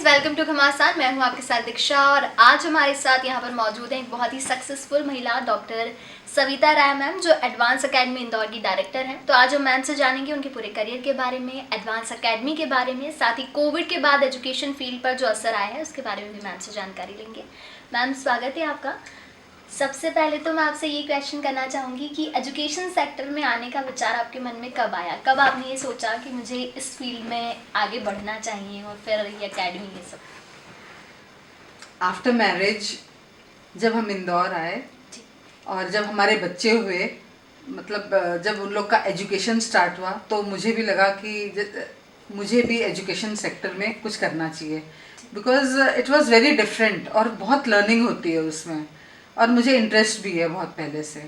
Welcome to घमासान। मैं हूं आपके साथ दीक्षा और आज हमारे साथ यहां पर मौजूद हैं एक बहुत ही सक्सेसफुल महिला डॉक्टर सविता राय मैम, जो एडवांस एकेडमी इंदौर की डायरेक्टर हैं। तो आज हम मैम से जानेंगे उनके पूरे करियर के बारे में, एडवांस एकेडमी के बारे में, साथ ही कोविड के बाद एजुकेशन फील्ड पर जो असर आया है उसके बारे में भी मैम से जानकारी लेंगे। मैम, स्वागत है आपका। सबसे पहले तो मैं आपसे ये क्वेश्चन करना चाहूँगी कि एजुकेशन सेक्टर में आने का विचार आपके मन में कब आया, कब आपने ये सोचा कि मुझे इस फील्ड में आगे बढ़ना चाहिए और फिर ये एकेडमी ये सब? आफ्टर मैरिज जब हम इंदौर आए और जब हमारे बच्चे हुए, मतलब जब उन लोग का एजुकेशन स्टार्ट हुआ तो मुझे भी लगा कि मुझे भी एजुकेशन सेक्टर में कुछ करना चाहिए, because it was very different और बहुत लर्निंग होती है उसमें, और मुझे इंटरेस्ट भी है बहुत पहले से।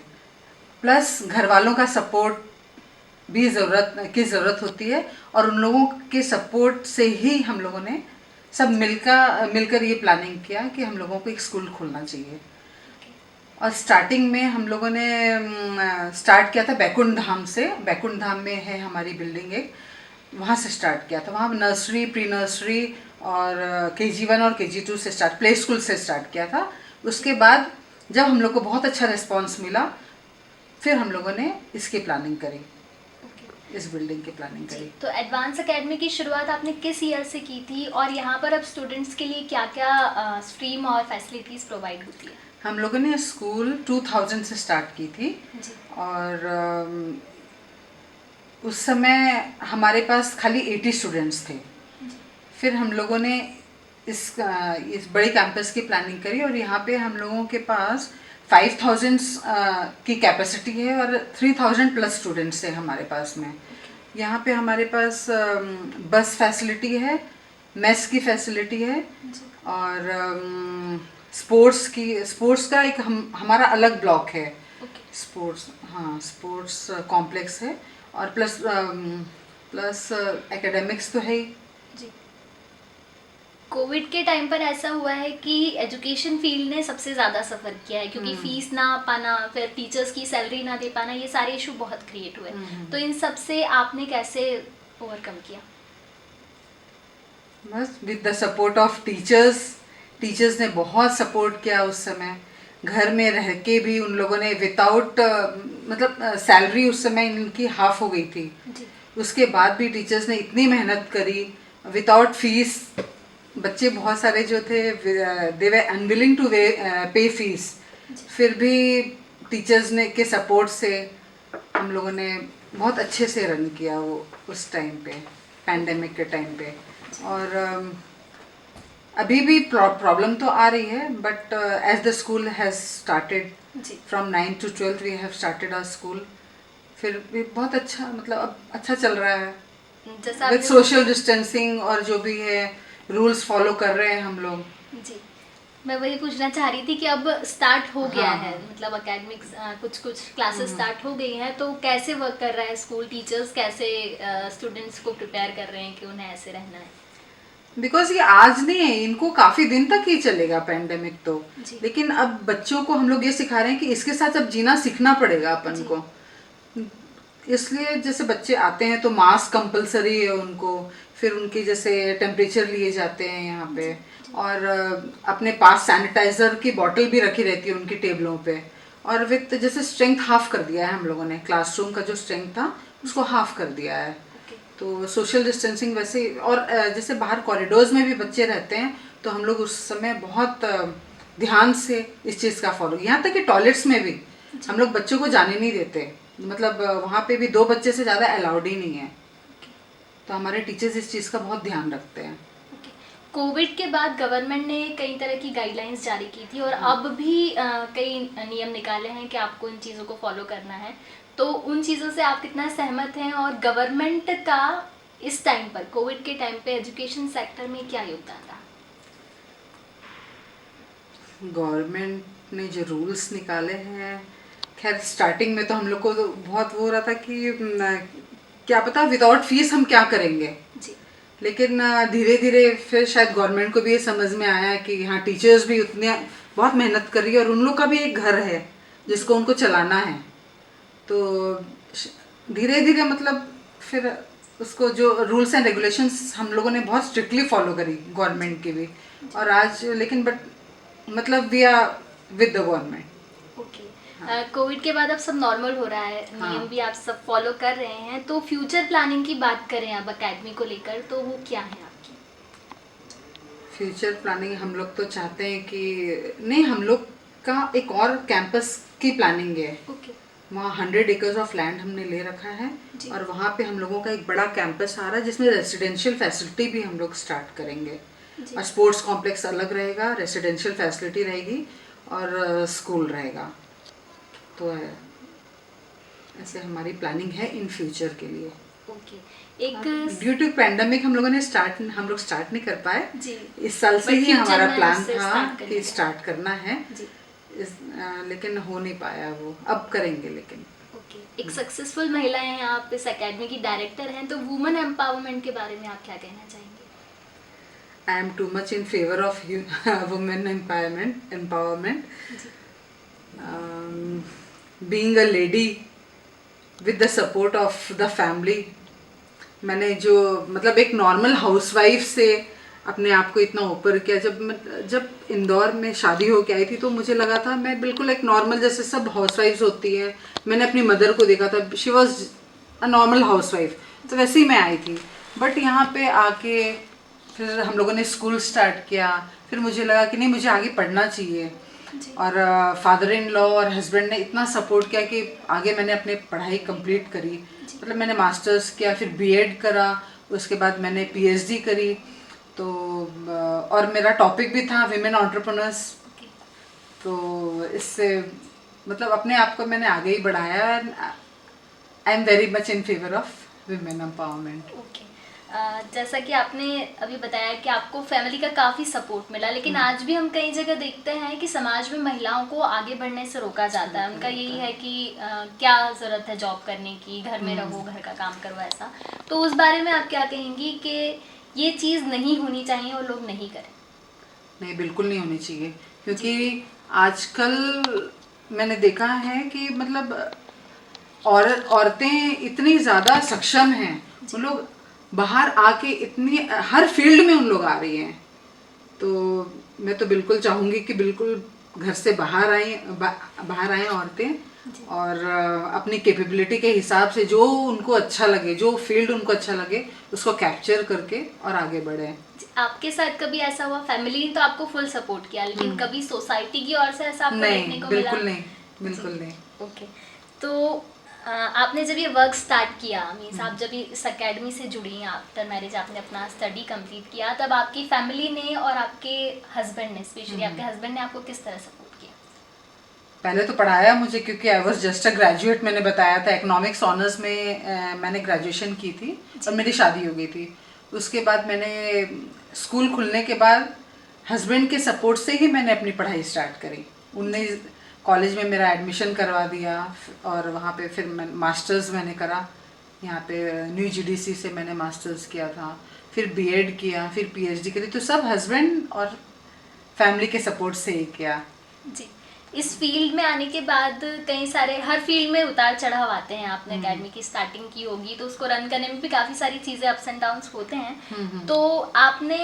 प्लस घर वालों का सपोर्ट भी ज़रूरत होती है, और उन लोगों के सपोर्ट से ही हम लोगों ने सब मिलकर ये प्लानिंग किया कि हम लोगों को एक स्कूल खोलना चाहिए। और स्टार्टिंग में हम लोगों ने स्टार्ट किया था बैकुंठ धाम से। बैकुंठ धाम में है हमारी बिल्डिंग एक, वहाँ से स्टार्ट किया था। वहाँ नर्सरी, प्री नर्सरी और KG1 और KG2 से प्ले स्कूल से स्टार्ट किया था। उसके बाद जब हम लोग को बहुत अच्छा रिस्पांस मिला, फिर हम लोगों ने इसकी प्लानिंग करी, इस बिल्डिंग की प्लानिंग करी। तो एडवांस एकेडमी की शुरुआत आपने किस ईयर से की थी और यहाँ पर अब स्टूडेंट्स के लिए क्या क्या स्ट्रीम और फैसिलिटीज़ प्रोवाइड होती है? हम लोगों ने स्कूल 2000 से स्टार्ट की थी जी। और उस समय हमारे पास खाली 80 स्टूडेंट्स थे। फिर हम लोगों ने इस बड़े कैंपस की प्लानिंग करी और यहाँ पे हम लोगों के पास 5000 की कैपेसिटी है और 3000 प्लस स्टूडेंट्स है हमारे पास में। यहाँ पे हमारे पास बस फैसिलिटी है, मेस की फैसिलिटी है, और स्पोर्ट्स का एक हमारा अलग ब्लॉक है। स्पोर्ट्स कॉम्प्लेक्स है, और प्लस एकेडमिक्स तो है ही। जी। कोविड के टाइम पर ऐसा हुआ है कि एजुकेशन फील्ड ने सबसे ज़्यादा सफ़र किया है, क्योंकि फीस ना पाना, फिर टीचर्स की सैलरी ना दे पाना, ये सारे इशू बहुत क्रिएट हुए। तो इन सब से आपने कैसे ओवरकम किया? बस with the support of teachers ने बहुत सपोर्ट किया उस समय। घर में रह के भी उन लोगों ने विदाउट मतलब सैलरी उस समय इनकी हाफ हो गई थी। उसके बाद भी टीचर्स ने इतनी मेहनत करी विदाउट फीस। बच्चे बहुत सारे जो थे दे वर अनविलिंग टू पे फीस, फिर भी टीचर्स ने के सपोर्ट से हम लोगों ने बहुत अच्छे से रन किया वो उस टाइम पे, पैंडेमिक के टाइम पे। और अभी भी प्रॉब्लम तो आ रही है, but as the school has started from 9 to 12 we have started our school. फिर भी बहुत अच्छा, मतलब अब अच्छा चल रहा है विद सोशल डिस्टेंसिंग, और जो भी है रूल्स फॉलो कर रहे हैं हम लोग। जी, मैं वही पूछना चाह रही थी कि अब स्टार्ट हो गया है, हाँ। मतलब एकेडमिक्स कुछ क्लासेस स्टार्ट हो गई हैं, तो कैसे वर्क कर रहा है स्कूल? टीचर्स कैसे स्टूडेंट्स को प्रिपेयर कर रहे हैं कि उन्हें ऐसे रहना है? बिकॉज ये आज नहीं है, इनको काफ़ी दिन तक ही चलेगा पैंडेमिक तो। लेकिन अब बच्चों को हम लोग ये सिखा रहे हैं कि इसके साथ अब जीना सीखना पड़ेगा अपन को। इसलिए जैसे बच्चे आते हैं तो मास्क कंपलसरी है उनको, फिर उनके जैसे टेम्परेचर लिए जाते हैं यहाँ पे, और अपने पास सैनिटाइज़र की बॉटल भी रखी रहती है उनकी टेबलों पे। और विथ जैसे स्ट्रेंथ हाफ कर दिया है हम लोगों ने, क्लासरूम का जो स्ट्रेंथ था उसको हाफ कर दिया है। तो सोशल डिस्टेंसिंग वैसे, और जैसे बाहर कॉरिडोर्स में भी बच्चे रहते हैं तो हम लोग उस समय बहुत ध्यान से इस चीज़ का फॉलो, यहाँ तक कि टॉयलेट्स में भी हम लोग बच्चों को जाने नहीं देते, मतलब वहाँ पे भी 2 बच्चे से ज़्यादा अलाउड ही नहीं है। तो हमारे टीचर्स इस चीज़ का बहुत ध्यान रखते हैं। कोविड के बाद गवर्नमेंट ने कई तरह की गाइडलाइंस जारी की थी और अब भी कई नियम निकाले हैं कि आपको इन चीज़ों को फॉलो करना है, तो उन चीज़ों से आप कितना सहमत हैं? और गवर्नमेंट का इस टाइम पर, कोविड के टाइम पे एजुकेशन सेक्टर में क्या योगदान रहा? गवर्नमेंट ने जो रूल्स निकाले हैं, खैर स्टार्टिंग में तो हम लोग को तो बहुत वो हो रहा था कि क्या पता विदाउट फीस हम क्या करेंगे। जी। लेकिन धीरे धीरे फिर शायद गवर्नमेंट को भी ये समझ में आया कि हाँ, टीचर्स भी उतने बहुत मेहनत कर रही है और उन लोग का भी एक घर है जिसको उनको चलाना है। तो धीरे धीरे मतलब फिर उसको जो रूल्स एंड रेगुलेशंस हम लोगों ने बहुत स्ट्रिक्टली फॉलो करी, गवर्नमेंट की भी। और आज लेकिन बट मतलब we are with the government. Okay, Covid के बाद अब सब नॉर्मल हो रहा है, हाँ। नियम भी आप सब फॉलो कर रहे हैं, तो फ्यूचर प्लानिंग की बात करें अब एकेडमी को लेकर तो वो क्या है आपकी? फ्यूचर प्लानिंग हम लोग तो चाहते हैं कि नहीं, हम लोग का एक और कैंपस की प्लानिंग है। ओके। वहाँ 100 एकर्स ऑफ लैंड हमने ले रखा है जी। और वहाँ पे हम लोगों का एक बड़ा कैंपस आ रहा है जिसमें रेसिडेंशियल फैसिलिटी भी हम लोग स्टार्ट करेंगे। जी। और स्पोर्ट्स कॉम्प्लेक्स अलग रहेगा, रेसिडेंशियल फैसिलिटी रहेगी और स्कूल रहेगा। तो ऐसे हमारी प्लानिंग है इन फ्यूचर के लिए। ओके। एक ड्यू टू पैंडमिक हम लोग स्टार्ट नहीं कर पाए। जी। इस साल से But ही future हमारा में प्लान उससे था start करने कि का। स्टार्ट करना है। जी। लेकिन हो नहीं पाया वो, अब करेंगे लेकिन। ओके, एक सक्सेसफुल महिलाएं हैं आप, इस एकेडमी की डायरेक्टर हैं, तो वुमेन एम्पावरमेंट के बारे में आप क्या कहना चाहेंगे? I am too much in favor of women empowerment. Ji. Being a lady with the support of the family, मैंने जो मतलब एक नॉर्मल हाउसवाइफ से अपने आप को इतना ऊपर किया। जब इंदौर में शादी होके आई थी तो मुझे लगा था मैं बिल्कुल एक नॉर्मल, जैसे सब हाउसवाइफ्स होती हैं। मैंने अपनी मदर को देखा था, she was a normal housewife, तो वैसे ही मैं आई थी। बट यहाँ पे आके फिर हम लोगों ने स्कूल स्टार्ट किया। फिर मुझे लगा कि नहीं, मुझे आगे पढ़ना चाहिए। जी। और फादर इन लॉ और हस्बैंड ने इतना सपोर्ट किया कि आगे मैंने अपनी पढ़ाई कंप्लीट करी। मतलब मैंने मास्टर्स किया, फिर बीएड करा, उसके बाद मैंने पीएचडी करी। तो और मेरा टॉपिक भी था विमेन एंटरप्रेन्योर्स। ओके। तो इससे मतलब अपने आप को मैंने आगे ही बढ़ाया। I am very much in favour of women empowerment. Okay. जैसा कि आपने अभी बताया कि आपको फैमिली का काफ़ी सपोर्ट मिला, लेकिन आज भी हम कई जगह देखते हैं कि समाज में महिलाओं को आगे बढ़ने से रोका जाता है। उनका यही है कि क्या ज़रूरत है जॉब करने की, घर में रहो, घर का काम करो, ऐसा। तो उस बारे में आप क्या कहेंगी कि ये चीज़ नहीं होनी चाहिए और लोग नहीं करें? नहीं, बिल्कुल नहीं होनी चाहिए, क्योंकि आजकल मैंने देखा है कि मतलब औरतें इतनी ज़्यादा सक्षम हैं। उन लोग बाहर आके इतनी हर फील्ड में उन लोग आ रही हैं। तो मैं तो बिल्कुल चाहूँगी कि बिल्कुल घर से बाहर आएं औरतें, और अपनी कैपेबिलिटी के हिसाब से जो उनको अच्छा लगे, जो फील्ड उनको अच्छा लगे, उसको कैप्चर करके और आगे बढ़ें। आपके साथ कभी ऐसा हुआ, फैमिली ने तो आपको फुल सपोर्ट किया, लेकिन कभी सोसाइटी की ओर से ऐसा आपको देखने को मिला? बिल्कुल नहीं, बिल्कुल नहीं। ओके। तो आपने जब ये वर्क स्टार्ट किया, मीन्स आप जब इस एकेडमी से जुड़ी, आफ्टर मैरिज आपने अपना स्टडी कंप्लीट किया, तब आपकी फैमिली ने और आपके हस्बैंड ने, स्पेशली आपके हस्बैंड ने आपको किस तरह सपोर्ट किया? पहले तो पढ़ाया मुझे, क्योंकि I was just a graduate. मैंने बताया था इकोनॉमिक्स ऑनर्स में मैंने ग्रेजुएशन की थी और मेरी शादी हो गई थी। उसके बाद मैंने स्कूल खुलने के बाद हस्बैंड के सपोर्ट से ही मैंने अपनी पढ़ाई स्टार्ट करी। उनने कॉलेज में मेरा एडमिशन करवा दिया और वहाँ पे फिर मैं मास्टर्स मैंने करा। यहाँ पे न्यू जीडीसी से मैंने मास्टर्स किया था, फिर बीएड किया, फिर पीएचडी करी। तो सब हस्बैंड और फैमिली के सपोर्ट से ही किया। जी। इस फील्ड में आने के बाद कई सारे, हर फील्ड में उतार चढ़ाव आते हैं। आपने एकेडमी की स्टार्टिंग की होगी तो उसको रन करने में भी काफ़ी सारी चीज़ें अप्स एंड डाउन्स होते हैं। तो आपने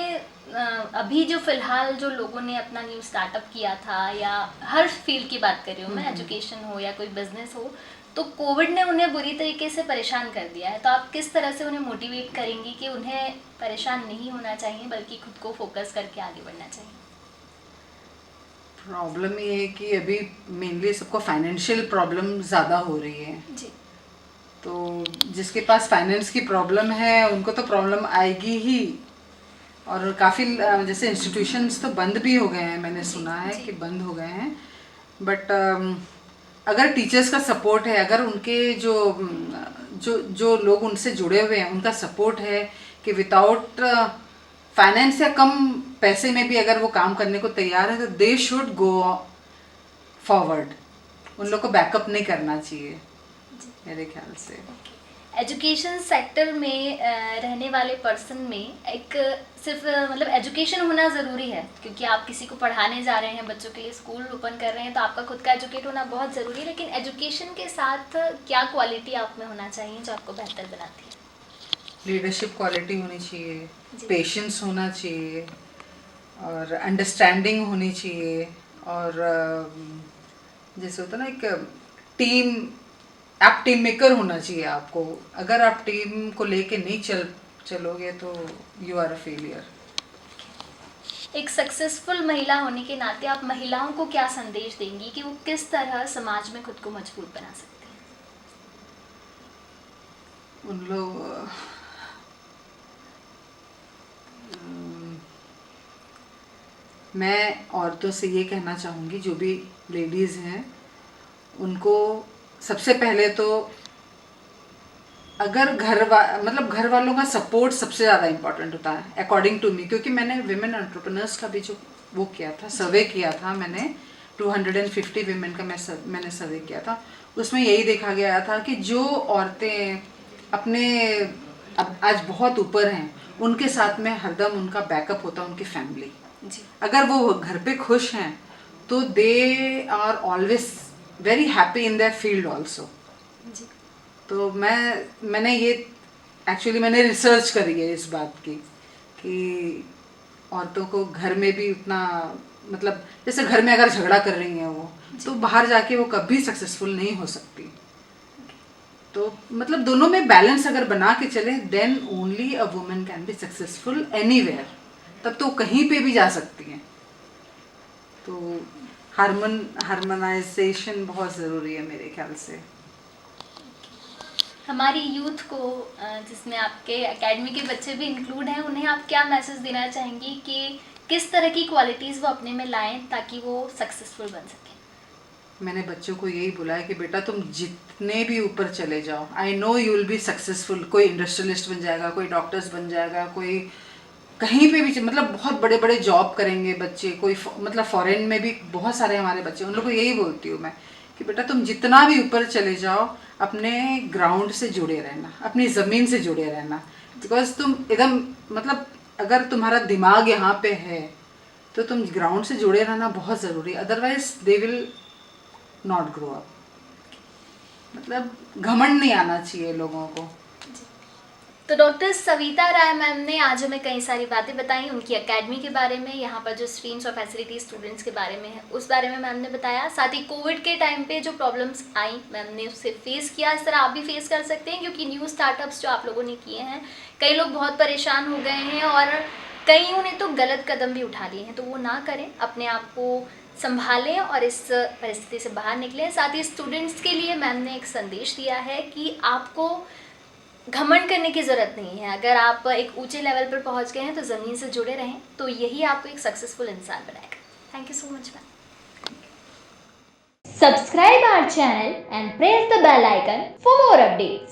अभी जो फिलहाल जो लोगों ने अपना न्यू स्टार्टअप किया था, या हर फील्ड की बात कर रही हूँ मैं, एजुकेशन हो या कोई बिजनेस हो, तो कोविड ने उन्हें बुरी तरीके से परेशान कर दिया है। तो आप किस तरह से उन्हें मोटिवेट करेंगी कि उन्हें परेशान नहीं होना चाहिए बल्कि खुद को फोकस करके आगे बढ़ना चाहिए? प्रॉब्लम ये है कि अभी मेनली सबको फाइनेंशियल प्रॉब्लम ज़्यादा हो रही है। जी। तो जिसके पास फाइनेंस की प्रॉब्लम है उनको तो प्रॉब्लम आएगी ही। और काफ़ी जैसे इंस्टीट्यूशंस तो बंद भी हो गए हैं, मैंने सुना है कि बंद हो गए हैं। बट अगर टीचर्स का सपोर्ट है, अगर उनके जो लोग उनसे जुड़े हुए हैं उनका सपोर्ट है कि विदाउट फाइनेंस या कम पैसे में भी अगर वो काम करने को तैयार है, तो दे शुड गो फॉरवर्ड। उन लोग को बैकअप नहीं करना चाहिए मेरे ख्याल से। एजुकेशन सेक्टर में रहने वाले पर्सन में एक सिर्फ मतलब एजुकेशन होना ज़रूरी है, क्योंकि आप किसी को पढ़ाने जा रहे हैं, बच्चों के लिए स्कूल ओपन कर रहे हैं, तो आपका खुद का एजुकेट होना बहुत ज़रूरी है। लेकिन एजुकेशन के साथ क्या क्वालिटी आप में होना चाहिए जो आपको बेहतर बनाती है? लीडरशिप क्वालिटी होनी चाहिए, जी। पेशेंस होना चाहिए और अंडरस्टैंडिंग होनी चाहिए और जैसे होता है ना एक टीम, आप टीम मेकर होना चाहिए आपको। अगर आप टीम को लेके नहीं चलोगे तो यू आर अ फेलियर। एक सक्सेसफुल महिला होने के नाते आप महिलाओं को क्या संदेश देंगी कि वो किस तरह समाज में खुद को मजबूत बना सकती हैं? उन लोग मैं औरतों से ये कहना चाहूँगी, जो भी लेडीज़ हैं उनको सबसे पहले तो अगर मतलब घर वालों का सपोर्ट सबसे ज़्यादा इम्पोर्टेंट होता है अकॉर्डिंग टू मी, क्योंकि मैंने विमेन एंटरप्रेन्योर्स का भी जो वो किया था, सर्वे किया था मैंने, 250 विमेन का मैंने सर्वे किया था। उसमें यही देखा गया था कि जो औरतें अपने अब आज बहुत ऊपर हैं, उनके साथ में हरदम उनका बैकअप होता है उनकी फैमिली। जी। अगर वो घर पे खुश हैं तो they are always very happy in their field also. जी। तो मैंने ये एक्चुअली मैंने रिसर्च करी है इस बात की कि औरतों को घर में भी उतना, मतलब जैसे घर में अगर झगड़ा कर रही हैं वो, तो बाहर जाके वो कभी सक्सेसफुल नहीं हो सकती। तो मतलब दोनों में बैलेंस अगर बना के चले, then only a woman can be successful anywhere. तब तो कहीं पे भी जा सकती हैं। तो हार्मोनाइजेशन बहुत ज़रूरी है मेरे ख्याल से। हमारी यूथ को जिसमें आपके एकेडमी के बच्चे भी इंक्लूड हैं, उन्हें आप क्या मैसेज देना चाहेंगी कि किस तरह की क्वालिटीज़ वो अपने में लाएं ताकि वो सक्सेसफुल बन सकें? मैंने बच्चों को यही बोला है कि बेटा तुम जितने भी ऊपर चले जाओ, I know you will be successful. कोई इंडस्ट्रियलिस्ट बन जाएगा, कोई डॉक्टर्स बन जाएगा, कोई कहीं पे भी, मतलब बहुत बड़े बड़े जॉब करेंगे बच्चे, कोई मतलब फॉरेन में भी बहुत सारे हमारे बच्चे, उन लोगों को यही बोलती हूँ मैं कि बेटा तुम जितना भी ऊपर चले जाओ, अपने ग्राउंड से जुड़े रहना, अपनी ज़मीन से जुड़े रहना। बिकॉज तुम एकदम, मतलब अगर तुम्हारा दिमाग यहाँ पे है तो तुम ग्राउंड से जुड़े रहना बहुत ज़रूरी, otherwise they will not grow up. मतलब घमंड नहीं आना चाहिए लोगों को। तो डॉक्टर सविता राय मैम ने आज हमें कई सारी बातें बताई, उनकी एकेडमी के बारे में, यहाँ पर जो स्ट्रीम्स और फैसिलिटीज स्टूडेंट्स के बारे में है उस बारे में मैम ने बताया। साथ ही कोविड के टाइम पे जो प्रॉब्लम्स आई मैम ने उससे फेस किया। इस तरह आप भी फेस कर सकते हैं, क्योंकि न्यू स्टार्टअप्स जो आप लोगों ने किए हैं, कई लोग बहुत परेशान हो गए हैं और कईयों ने तो गलत कदम भी उठा लिए हैं। तो वो ना करें, अपने आप को संभालें और इस परिस्थिति से बाहर निकलें। साथ ही स्टूडेंट्स के लिए मैम ने एक संदेश दिया है कि आपको घमंड करने की ज़रूरत नहीं है। अगर आप एक ऊंचे लेवल पर पहुंच गए हैं तो ज़मीन से जुड़े रहें, तो यही आपको एक सक्सेसफुल इंसान बनाएगा। Thank you so much ma'am. Subscribe our channel and press the bell icon for more updates.